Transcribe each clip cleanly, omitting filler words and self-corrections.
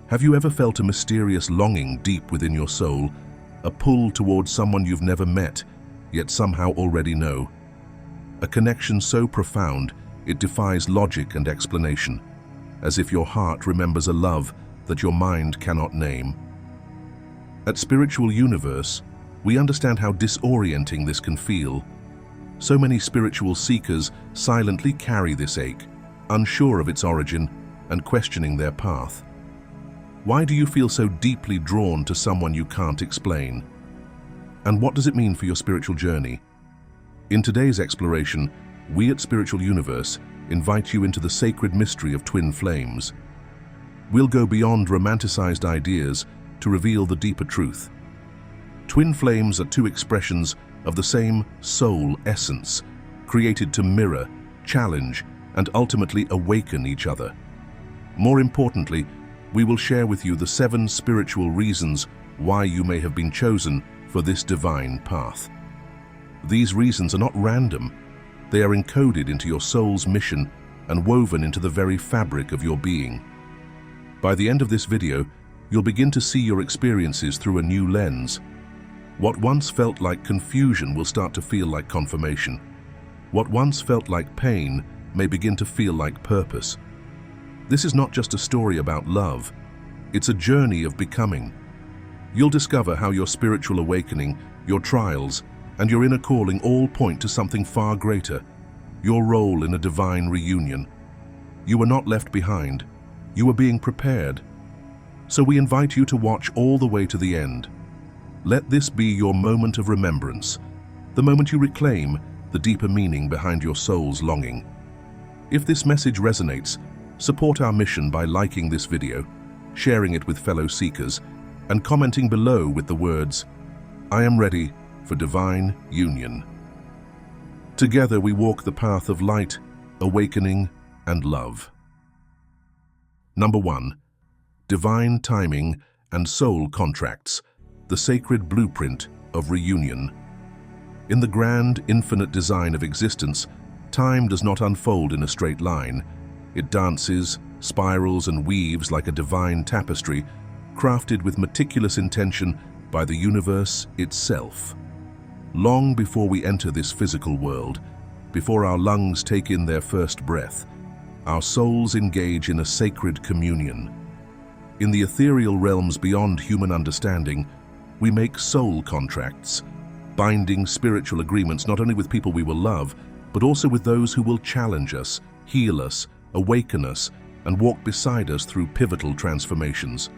Have you ever felt a mysterious longing deep within your soul, a pull towards someone you've never met, yet somehow already know? A connection so profound, it defies logic and explanation, as if your heart remembers a love that your mind cannot name. At Spiritual Universe, we understand how disorienting this can feel. So many spiritual seekers silently carry this ache, unsure of its origin and questioning their path. Why do you feel so deeply drawn to someone you can't explain? And what does it mean for your spiritual journey? In today's exploration, we at Spiritual Universe invite you into the sacred mystery of twin flames. We'll go beyond romanticized ideas to reveal the deeper truth. Twin flames are two expressions of the same soul essence, created to mirror, challenge, and ultimately awaken each other. More importantly, we will share with you the 7 spiritual reasons why you may have been chosen for this divine path. These reasons are not random. They are encoded into your soul's mission and woven into the very fabric of your being. By the end of this video, you'll begin to see your experiences through a new lens. What once felt like confusion will start to feel like confirmation. What once felt like pain may begin to feel like purpose. This is not just a story about love. It's a journey of becoming. You'll discover how your spiritual awakening, your trials, and your inner calling all point to something far greater, your role in a divine reunion. You were not left behind. You were being prepared. So we invite you to watch all the way to the end. Let this be your moment of remembrance, the moment you reclaim the deeper meaning behind your soul's longing. If this message resonates, support our mission by liking this video, sharing it with fellow seekers, and commenting below with the words, "I am ready for divine union." Together we walk the path of light, awakening, and love. Number 1. Divine timing and soul contracts, the sacred blueprint of reunion. In the grand, infinite design of existence, time does not unfold in a straight line. It dances, spirals, and weaves like a divine tapestry, crafted with meticulous intention by the universe itself. Long before we enter this physical world, before our lungs take in their first breath, our souls engage in a sacred communion. In the ethereal realms beyond human understanding, we make soul contracts, binding spiritual agreements not only with people we will love, but also with those who will challenge us, heal us, awaken us, and walk beside us through pivotal transformations.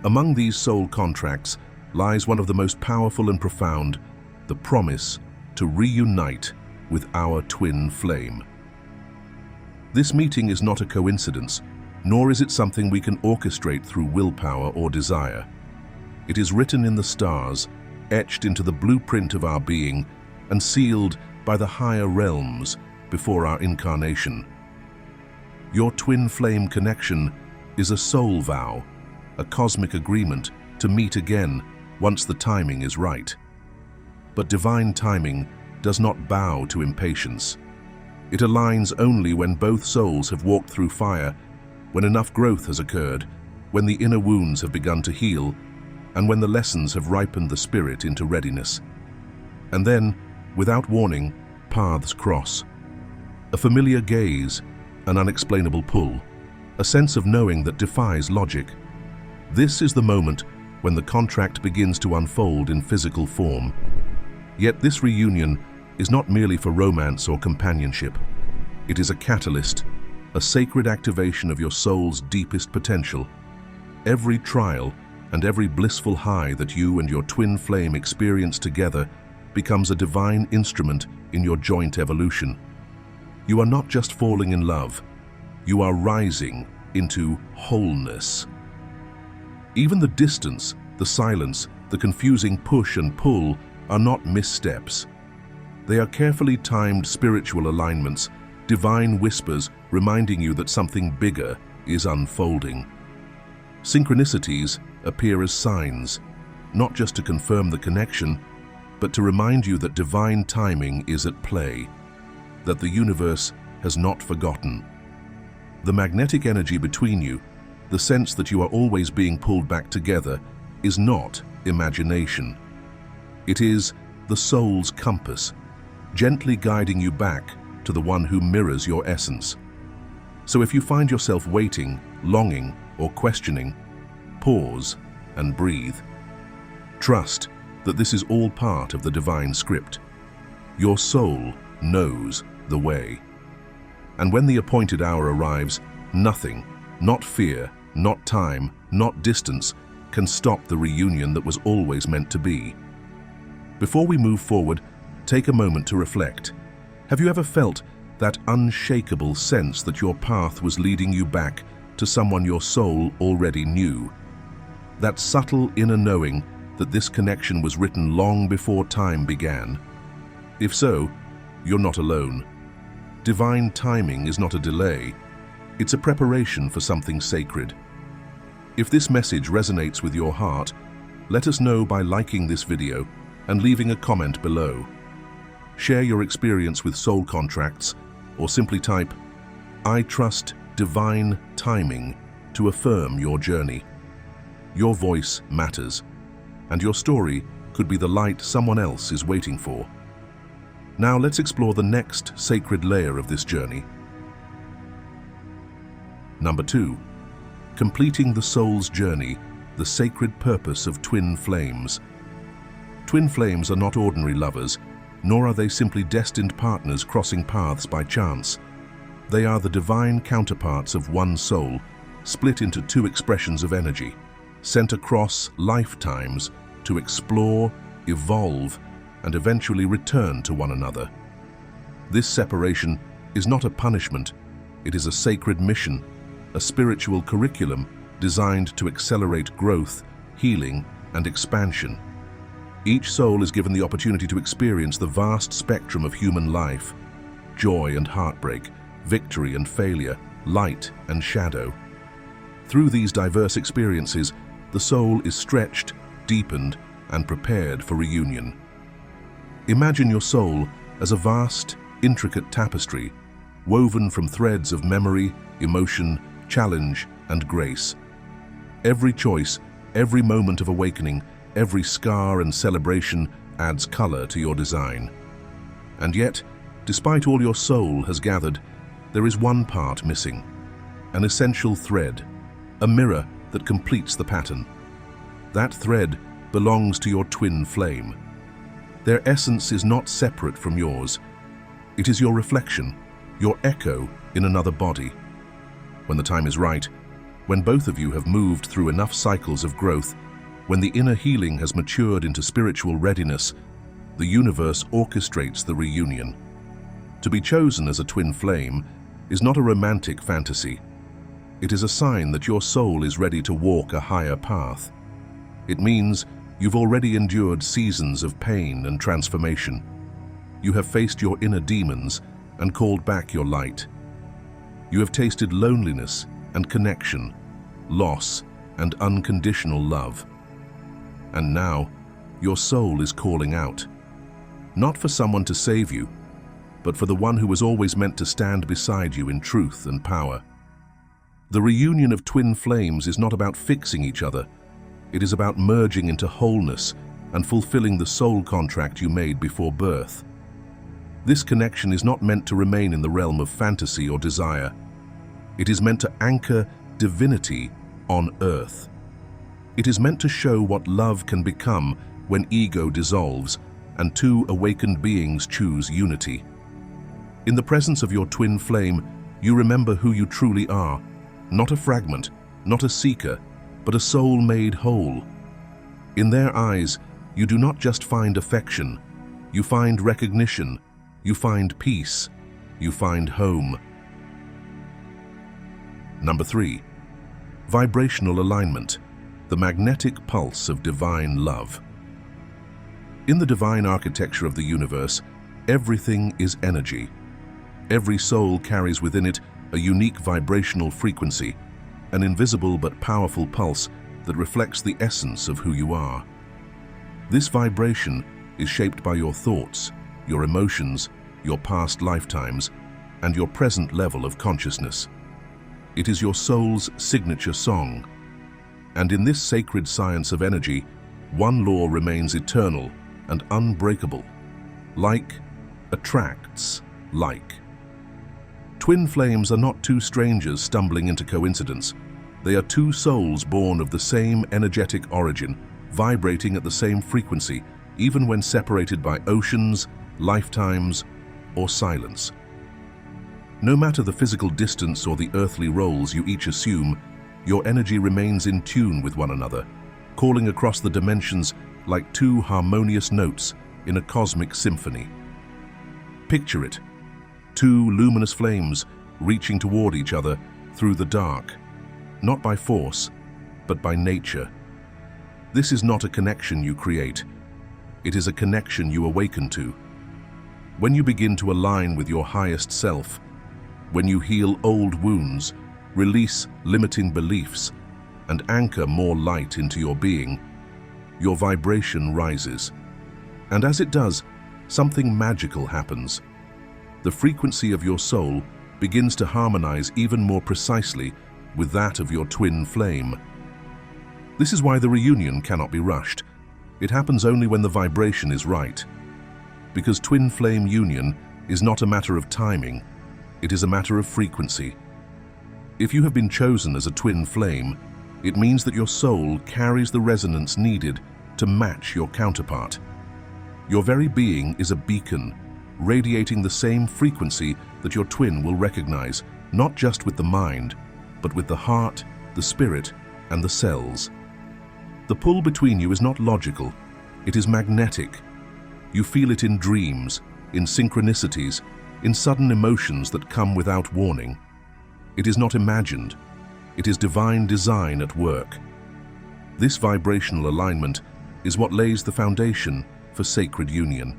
Among these soul contracts lies one of the most powerful and profound, the promise to reunite with our twin flame. This meeting is not a coincidence, nor is it something we can orchestrate through willpower or desire. It is written in the stars, etched into the blueprint of our being, and sealed by the higher realms before our incarnation. Your twin flame connection is a soul vow, a cosmic agreement to meet again once the timing is right. But divine timing does not bow to impatience. It aligns only when both souls have walked through fire, when enough growth has occurred, when the inner wounds have begun to heal, and when the lessons have ripened the spirit into readiness. And then, without warning, paths cross. A familiar gaze, an unexplainable pull, a sense of knowing that defies logic. This is the moment when the contract begins to unfold in physical form. Yet this reunion is not merely for romance or companionship. It is a catalyst, a sacred activation of your soul's deepest potential. Every trial and every blissful high that you and your twin flame experience together becomes a divine instrument in your joint evolution. You are not just falling in love, you are rising into wholeness. Even the distance, the silence, the confusing push and pull are not missteps. They are carefully timed spiritual alignments, divine whispers reminding you that something bigger is unfolding. Synchronicities appear as signs, not just to confirm the connection, but to remind you that divine timing is at play, that the universe has not forgotten. The magnetic energy between you, the sense that you are always being pulled back together, is not imagination. It is the soul's compass, gently guiding you back to the one who mirrors your essence. So if you find yourself waiting, longing, or questioning, pause and breathe. Trust that this is all part of the divine script. Your soul knows the way. And when the appointed hour arrives, nothing, not fear, not time, not distance, can stop the reunion that was always meant to be. Before we move forward, take a moment to reflect. Have you ever felt that unshakable sense that your path was leading you back to someone your soul already knew? That subtle inner knowing that this connection was written long before time began? If so, you're not alone. Divine timing is not a delay. It's a preparation for something sacred. If this message resonates with your heart, let us know by liking this video and leaving a comment below. Share your experience with soul contracts, or simply type, "I trust divine timing," to affirm your journey. Your voice matters, and your story could be the light someone else is waiting for. Now let's explore the next sacred layer of this journey. Number 2. Completing the soul's journey, the sacred purpose of twin flames. Twin flames are not ordinary lovers, nor are they simply destined partners crossing paths by chance. They are the divine counterparts of one soul, split into two expressions of energy, sent across lifetimes to explore, evolve, and eventually return to one another. This separation is not a punishment, it is a sacred mission, a spiritual curriculum designed to accelerate growth, healing, and expansion. Each soul is given the opportunity to experience the vast spectrum of human life, joy and heartbreak, victory and failure, light and shadow. Through these diverse experiences, the soul is stretched, deepened, and prepared for reunion. Imagine your soul as a vast, intricate tapestry, woven from threads of memory, emotion, challenge, and grace. Every choice, every moment of awakening, every scar and celebration adds color to your design. And yet, despite all your soul has gathered, there is one part missing, an essential thread, a mirror that completes the pattern. That thread belongs to your twin flame. Their essence is not separate from yours. It is your reflection, your echo in another body. When the time is right, when both of you have moved through enough cycles of growth, when the inner healing has matured into spiritual readiness, the universe orchestrates the reunion. To be chosen as a twin flame is not a romantic fantasy. It is a sign that your soul is ready to walk a higher path. It means you've already endured seasons of pain and transformation. You have faced your inner demons and called back your light. You have tasted loneliness and connection, loss and unconditional love. And now, your soul is calling out, not for someone to save you, but for the one who was always meant to stand beside you in truth and power. The reunion of twin flames is not about fixing each other. It is about merging into wholeness and fulfilling the soul contract you made before birth. This connection is not meant to remain in the realm of fantasy or desire. It is meant to anchor divinity on earth. It is meant to show what love can become when ego dissolves and two awakened beings choose unity. In the presence of your twin flame, you remember who you truly are, not a fragment, not a seeker, but a soul made whole. In their eyes, you do not just find affection, you find recognition, you find peace, you find home. Number 3. Vibrational alignment, the magnetic pulse of divine love. In the divine architecture of the universe, everything is energy. Every soul carries within it a unique vibrational frequency, an invisible but powerful pulse that reflects the essence of who you are. This vibration is shaped by your thoughts, your emotions, your past lifetimes, and your present level of consciousness. It is your soul's signature song. And in this sacred science of energy, one law remains eternal and unbreakable. Like attracts like. Twin flames are not two strangers stumbling into coincidence. They are two souls born of the same energetic origin, vibrating at the same frequency, even when separated by oceans, lifetimes, or silence. No matter the physical distance or the earthly roles you each assume, your energy remains in tune with one another, calling across the dimensions like two harmonious notes in a cosmic symphony. Picture it, two luminous flames reaching toward each other through the dark, not by force, but by nature. This is not a connection you create. It is a connection you awaken to. When you begin to align with your highest self, when you heal old wounds, release limiting beliefs, and anchor more light into your being, your vibration rises. And as it does, something magical happens. The frequency of your soul begins to harmonize even more precisely with that of your twin flame. This is why the reunion cannot be rushed. It happens only when the vibration is right. Because twin flame union is not a matter of timing, it is a matter of frequency. If you have been chosen as a twin flame, it means that your soul carries the resonance needed to match your counterpart. Your very being is a beacon, radiating the same frequency that your twin will recognize, not just with the mind, but with the heart, the spirit, and the cells. The pull between you is not logical, it is magnetic. You feel it in dreams, in synchronicities, in sudden emotions that come without warning. It is not imagined, it is divine design at work. This vibrational alignment is what lays the foundation for sacred union.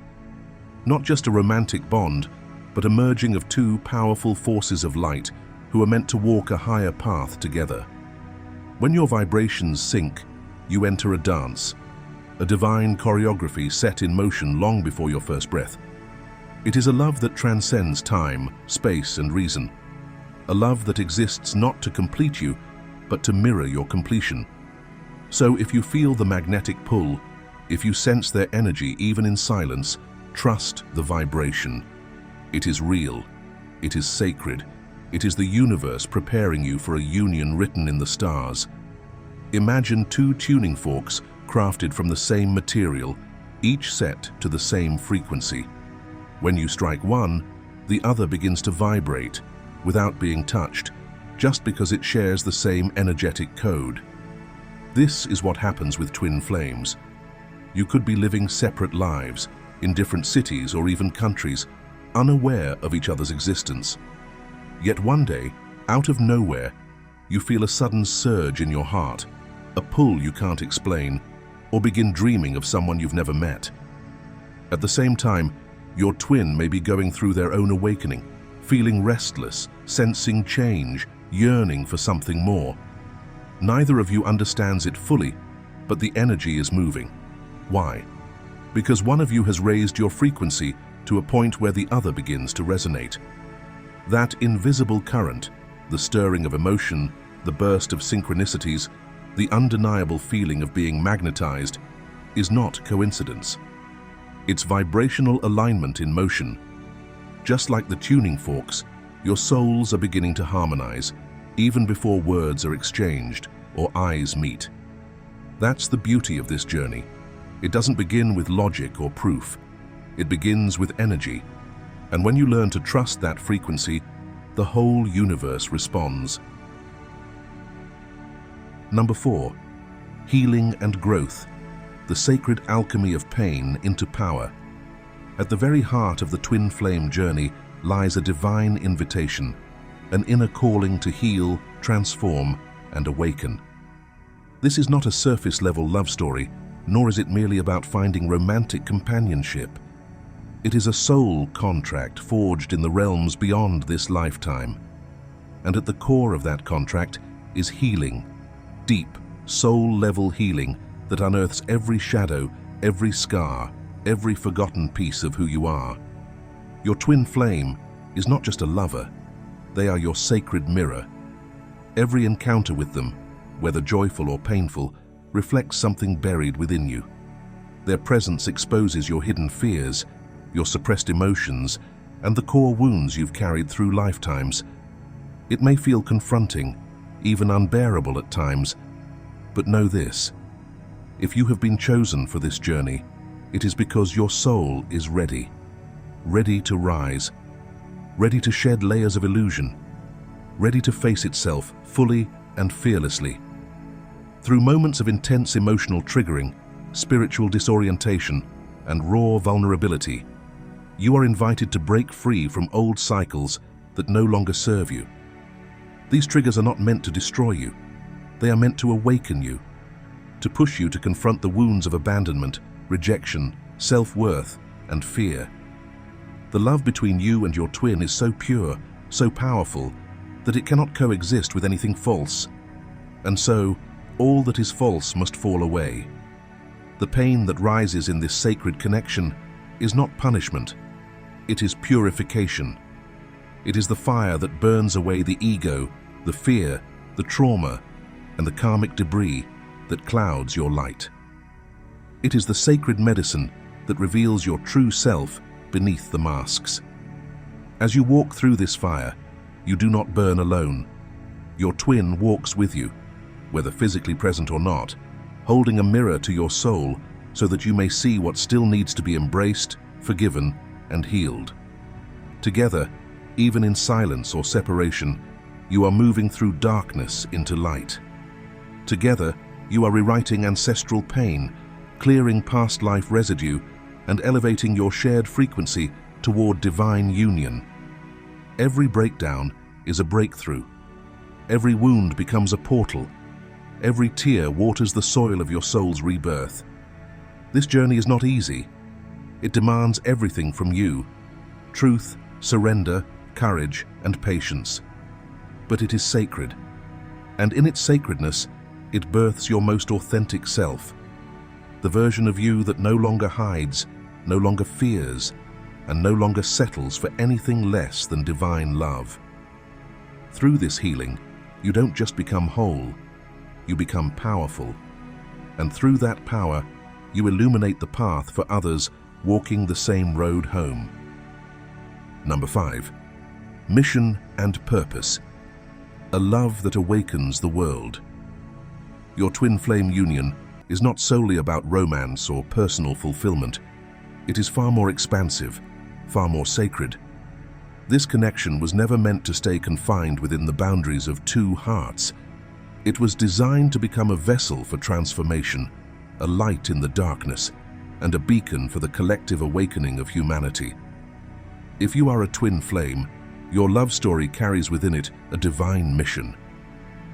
Not just a romantic bond, but a merging of two powerful forces of light who are meant to walk a higher path together. When your vibrations sync, you enter a dance, a divine choreography set in motion long before your first breath. It is a love that transcends time, space, and reason. A love that exists not to complete you, but to mirror your completion. So if you feel the magnetic pull, if you sense their energy even in silence, trust the vibration. It is real. It is sacred. It is the universe preparing you for a union written in the stars. Imagine two tuning forks crafted from the same material, each set to the same frequency. When you strike one, the other begins to vibrate without being touched, just because it shares the same energetic code. This is what happens with twin flames. You could be living separate lives in different cities or even countries, unaware of each other's existence. Yet one day, out of nowhere, you feel a sudden surge in your heart, a pull you can't explain, or begin dreaming of someone you've never met. At the same time, your twin may be going through their own awakening, feeling restless, sensing change, yearning for something more. Neither of you understands it fully, but the energy is moving. Why? Because one of you has raised your frequency to a point where the other begins to resonate. That invisible current, the stirring of emotion, the burst of synchronicities, the undeniable feeling of being magnetized, is not coincidence. It's vibrational alignment in motion. Just like the tuning forks, your souls are beginning to harmonize, even before words are exchanged or eyes meet. That's the beauty of this journey. It doesn't begin with logic or proof. It begins with energy. And when you learn to trust that frequency, the whole universe responds. Number 4, healing and growth, the sacred alchemy of pain into power. At the very heart of the twin flame journey lies a divine invitation, an inner calling to heal, transform, and awaken. This is not a surface-level love story, nor is it merely about finding romantic companionship. It is a soul contract forged in the realms beyond this lifetime. And at the core of that contract is healing, deep, soul-level healing that unearths every shadow, every scar, every forgotten piece of who you are. Your twin flame is not just a lover, they are your sacred mirror. Every encounter with them, whether joyful or painful, reflects something buried within you. Their presence exposes your hidden fears, your suppressed emotions, and the core wounds you've carried through lifetimes. It may feel confronting, even unbearable at times, but know this: if you have been chosen for this journey, it is because your soul is ready to rise, ready to shed layers of illusion, ready to face itself fully and fearlessly. Through moments of intense emotional triggering, spiritual disorientation, and raw vulnerability, you are invited to break free from old cycles that no longer serve you. These triggers are not meant to destroy you. They are meant to awaken you, to push you to confront the wounds of abandonment, rejection, self-worth, and fear. The love between you and your twin is so pure, so powerful, that it cannot coexist with anything false. And so, all that is false must fall away. The pain that rises in this sacred connection is not punishment. It is purification. It is the fire that burns away the ego, the fear, the trauma, and the karmic debris that clouds your light. It is the sacred medicine that reveals your true self beneath the masks. As you walk through this fire, you do not burn alone. Your twin walks with you, whether physically present or not, holding a mirror to your soul so that you may see what still needs to be embraced, forgiven, and healed. Together, even in silence or separation, you are moving through darkness into light. Together, you are rewriting ancestral pain, clearing past life residue, and elevating your shared frequency toward divine union. Every breakdown is a breakthrough. Every wound becomes a portal. Every tear waters the soil of your soul's rebirth. This journey is not easy. It demands everything from you: truth, surrender, courage, and patience. But it is sacred, and in its sacredness, it births your most authentic self, the version of you that no longer hides, no longer fears, and no longer settles for anything less than divine love. Through this healing, you don't just become whole, you become powerful. And through that power, you illuminate the path for others walking the same road home. Number 5. Mission and purpose. A love that awakens the world. Your twin flame union is not solely about romance or personal fulfillment. It is far more expansive, far more sacred. This connection was never meant to stay confined within the boundaries of two hearts. It was designed to become a vessel for transformation, a light in the darkness, and a beacon for the collective awakening of humanity. If you are a twin flame, your love story carries within it a divine mission.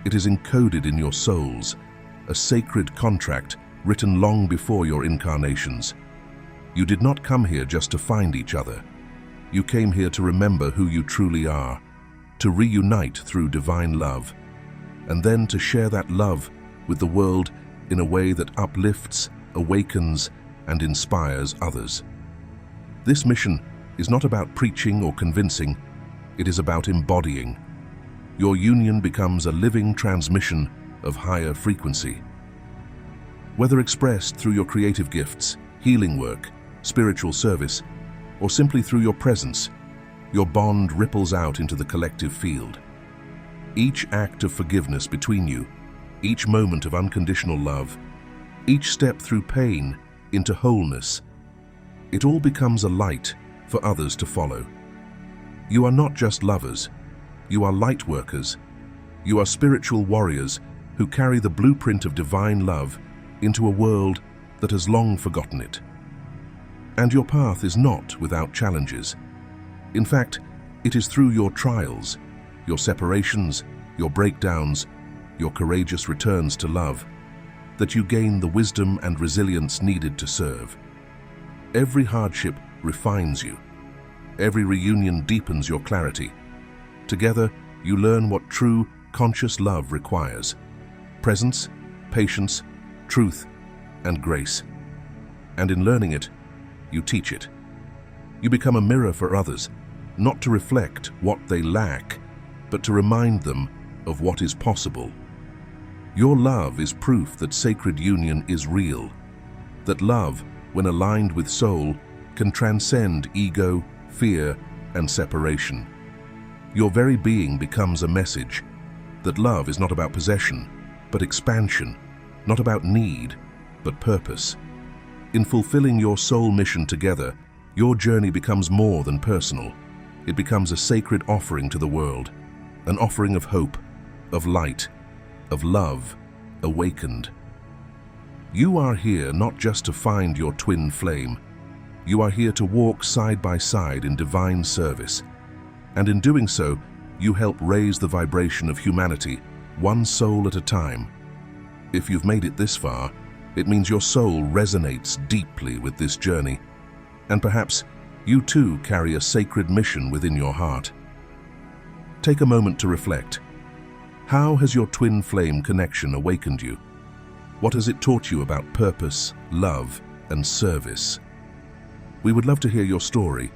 It is encoded in your souls, a sacred contract written long before your incarnations. You did not come here just to find each other. You came here to remember who you truly are, to reunite through divine love, and then to share that love with the world in a way that uplifts, awakens, and inspires others. This mission is not about preaching or convincing, it is about embodying. Your union becomes a living transmission of higher frequency. Whether expressed through your creative gifts, healing work, spiritual service, or simply through your presence, your bond ripples out into the collective field. Each act of forgiveness between you, each moment of unconditional love, each step through pain into wholeness, it all becomes a light for others to follow. You are not just lovers, you are light workers. You are spiritual warriors who carry the blueprint of divine love into a world that has long forgotten it. And your path is not without challenges. In fact, it is through your trials, your separations, your breakdowns, your courageous returns to love, that you gain the wisdom and resilience needed to serve. Every hardship refines you. Every reunion deepens your clarity. Together, you learn what true, conscious love requires: presence, patience, truth, and grace. And in learning it, you teach it. You become a mirror for others, not to reflect what they lack, but to remind them of what is possible. Your love is proof that sacred union is real, that love, when aligned with soul, can transcend ego, fear, and separation. Your very being becomes a message that love is not about possession, but expansion, not about need, but purpose. In fulfilling your soul mission together, your journey becomes more than personal. It becomes a sacred offering to the world, an offering of hope, of light, of love, awakened. You are here not just to find your twin flame. You are here to walk side by side in divine service. And in doing so, you help raise the vibration of humanity, one soul at a time. If you've made it this far, it means your soul resonates deeply with this journey. And perhaps you too carry a sacred mission within your heart. Take a moment to reflect. How has your twin flame connection awakened you? What has it taught you about purpose, love, and service? We would love to hear your story.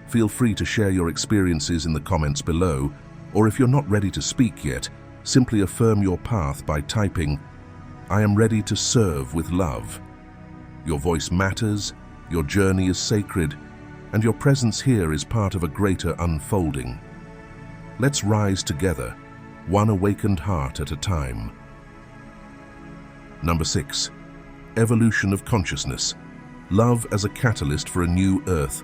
Feel free to share your experiences in the comments below, or if you're not ready to speak yet, simply affirm your path by typing, "I am ready to serve with love." Your voice matters, your journey is sacred, and your presence here is part of a greater unfolding. Let's rise together, one awakened heart at a time. Number 6. Evolution of consciousness. Love as a catalyst for a new earth.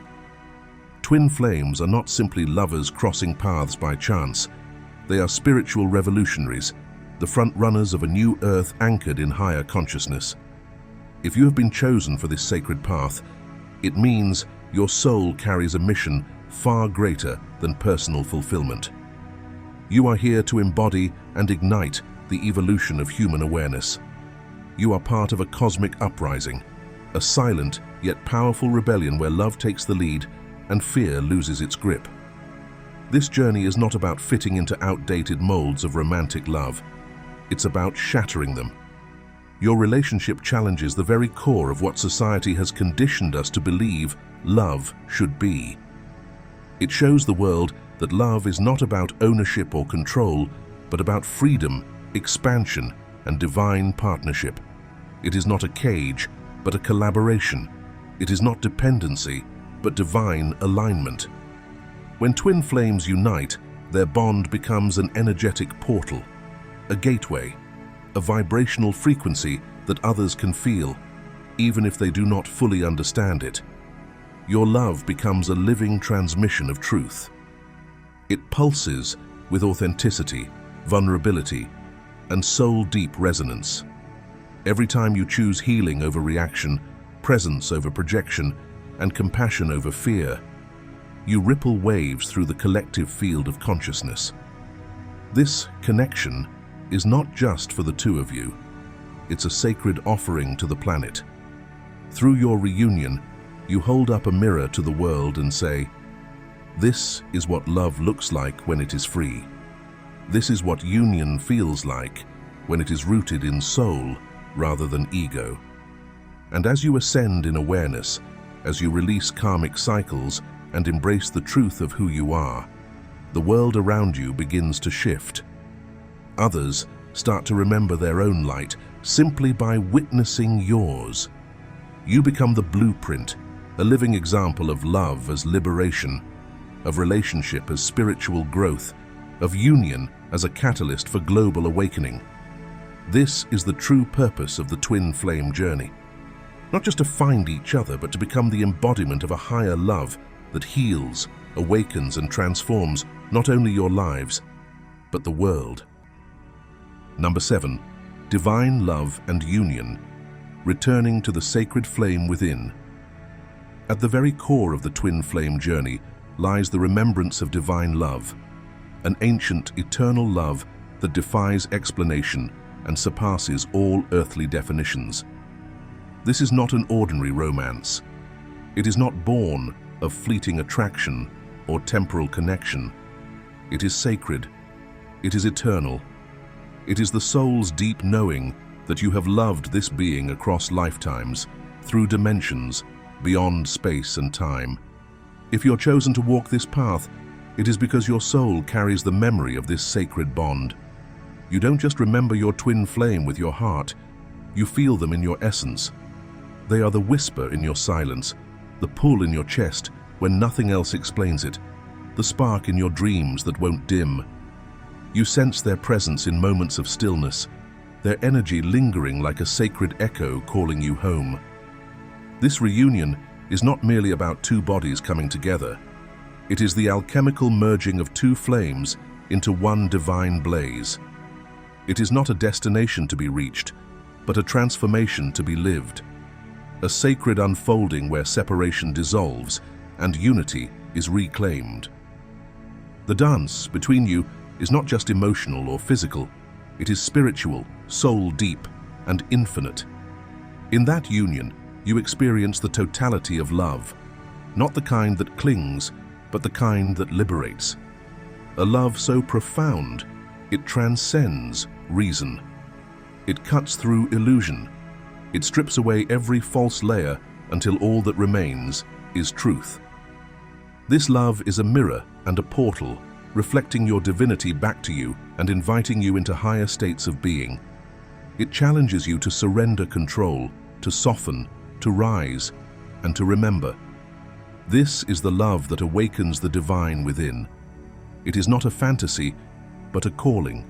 Twin flames are not simply lovers crossing paths by chance. They are spiritual revolutionaries, the front runners of a new earth anchored in higher consciousness. If you have been chosen for this sacred path, it means your soul carries a mission far greater than personal fulfillment. You are here to embody and ignite the evolution of human awareness. You are part of a cosmic uprising, a silent yet powerful rebellion where love takes the lead and fear loses its grip. This journey is not about fitting into outdated molds of romantic love. It's about shattering them. Your relationship challenges the very core of what society has conditioned us to believe love should be. It shows the world that love is not about ownership or control, but about freedom, expansion, and divine partnership. It is not a cage, but a collaboration. It is not dependency, but divine alignment. When twin flames unite, their bond becomes an energetic portal, a gateway, a vibrational frequency that others can feel, even if they do not fully understand it. Your love becomes a living transmission of truth. It pulses with authenticity, vulnerability, and soul-deep resonance. Every time you choose healing over reaction, presence over projection, and compassion over fear, you ripple waves through the collective field of consciousness. This connection is not just for the two of you. It's a sacred offering to the planet. Through your reunion, you hold up a mirror to the world and say, "This is what love looks like when it is free. This is what union feels like when it is rooted in soul rather than ego." And as you ascend in awareness, as you release karmic cycles and embrace the truth of who you are, the world around you begins to shift. Others start to remember their own light simply by witnessing yours. You become the blueprint, a living example of love as liberation, of relationship as spiritual growth, of union as a catalyst for global awakening. This is the true purpose of the twin flame journey. Not just to find each other, but to become the embodiment of a higher love that heals, awakens, and transforms not only your lives, but the world. Number 7. Divine love and union. Returning to the sacred flame within. At the very core of the twin flame journey lies the remembrance of divine love, an ancient, eternal love that defies explanation and surpasses all earthly definitions. This is not an ordinary romance. It is not born of fleeting attraction or temporal connection. It is sacred. It is eternal. It is the soul's deep knowing that you have loved this being across lifetimes, through dimensions, beyond space and time. If you're chosen to walk this path, it is because your soul carries the memory of this sacred bond. You don't just remember your twin flame with your heart, you feel them in your essence. They are the whisper in your silence, the pull in your chest when nothing else explains it, the spark in your dreams that won't dim. You sense their presence in moments of stillness, their energy lingering like a sacred echo calling you home. This reunion is not merely about two bodies coming together. It is the alchemical merging of two flames into one divine blaze. It is not a destination to be reached, but a transformation to be lived. A sacred unfolding where separation dissolves and unity is reclaimed. The dance between you is not just emotional or physical, it is spiritual, soul deep, and infinite. In that union, you experience the totality of love, not the kind that clings, but the kind that liberates. A love so profound, it transcends reason. It cuts through illusion. It strips away every false layer until all that remains is truth. This love is a mirror and a portal, reflecting your divinity back to you and inviting you into higher states of being. It challenges you to surrender control, to soften, to rise, and to remember. This is the love that awakens the divine within. It is not a fantasy, but a calling,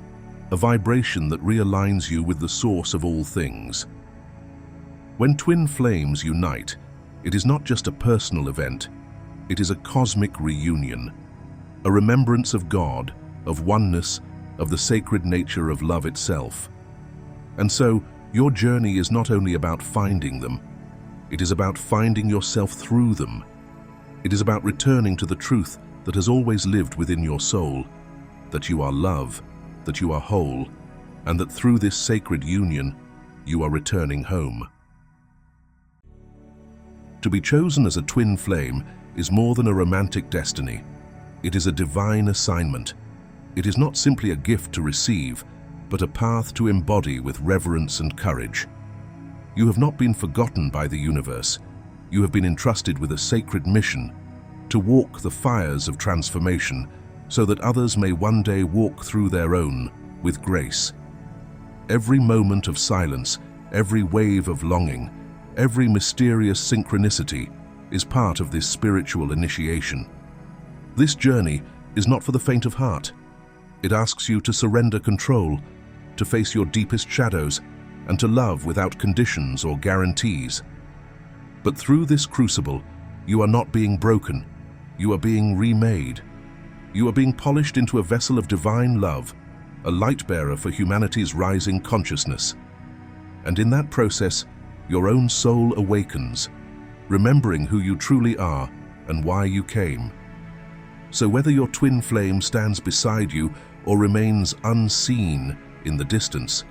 a vibration that realigns you with the source of all things. When twin flames unite, it is not just a personal event, it is a cosmic reunion, a remembrance of God, of oneness, of the sacred nature of love itself. And so, your journey is not only about finding them, it is about finding yourself through them. It is about returning to the truth that has always lived within your soul, that you are love, that you are whole, and that through this sacred union, you are returning home. To be chosen as a twin flame is more than a romantic destiny. It is a divine assignment. It is not simply a gift to receive, but a path to embody with reverence and courage. You have not been forgotten by the universe. You have been entrusted with a sacred mission to walk the fires of transformation so that others may one day walk through their own with grace. Every moment of silence, every wave of longing, every mysterious synchronicity is part of this spiritual initiation. This journey is not for the faint of heart. It asks you to surrender control, to face your deepest shadows, and to love without conditions or guarantees. But through this crucible, you are not being broken. You are being remade. You are being polished into a vessel of divine love, a light bearer for humanity's rising consciousness. And in that process, your own soul awakens, remembering who you truly are and why you came. So whether your twin flame stands beside you or remains unseen in the distance,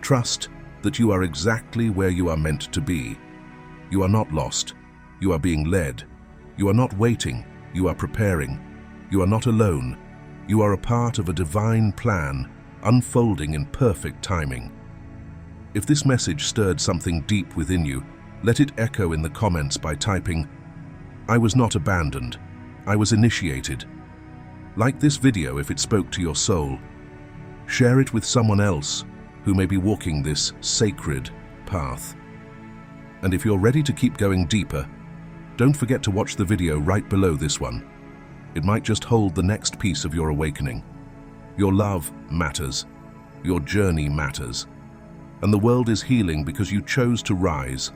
trust that you are exactly where you are meant to be. You are not lost. You are being led. You are not waiting. You are preparing. You are not alone. You are a part of a divine plan unfolding in perfect timing. If this message stirred something deep within you, let it echo in the comments by typing, "I was not abandoned. I was initiated." Like this video if it spoke to your soul. Share it with someone else who may be walking this sacred path. And if you're ready to keep going deeper, don't forget to watch the video right below this one. It might just hold the next piece of your awakening. Your love matters. Your journey matters. And the world is healing because you chose to rise.